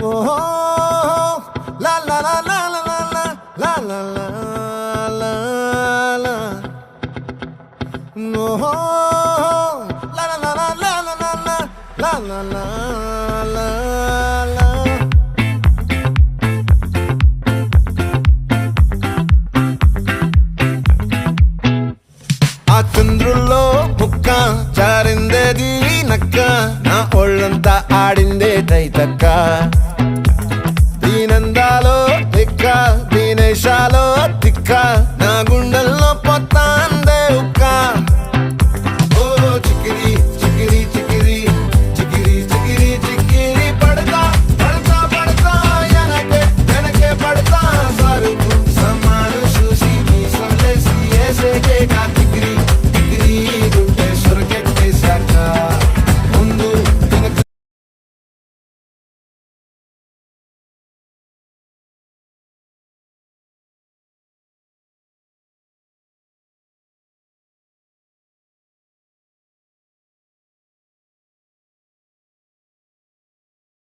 ఓహో లా లా లా లా లా లా లా లా లా లా ఓహో లా లా లా లా లా లా లా లా లా లా లా ఆ చంద్రుల్లో ముక్క జారిందేది నక్క నా ఒళ్ళంతా ఆడిందే తైతక్క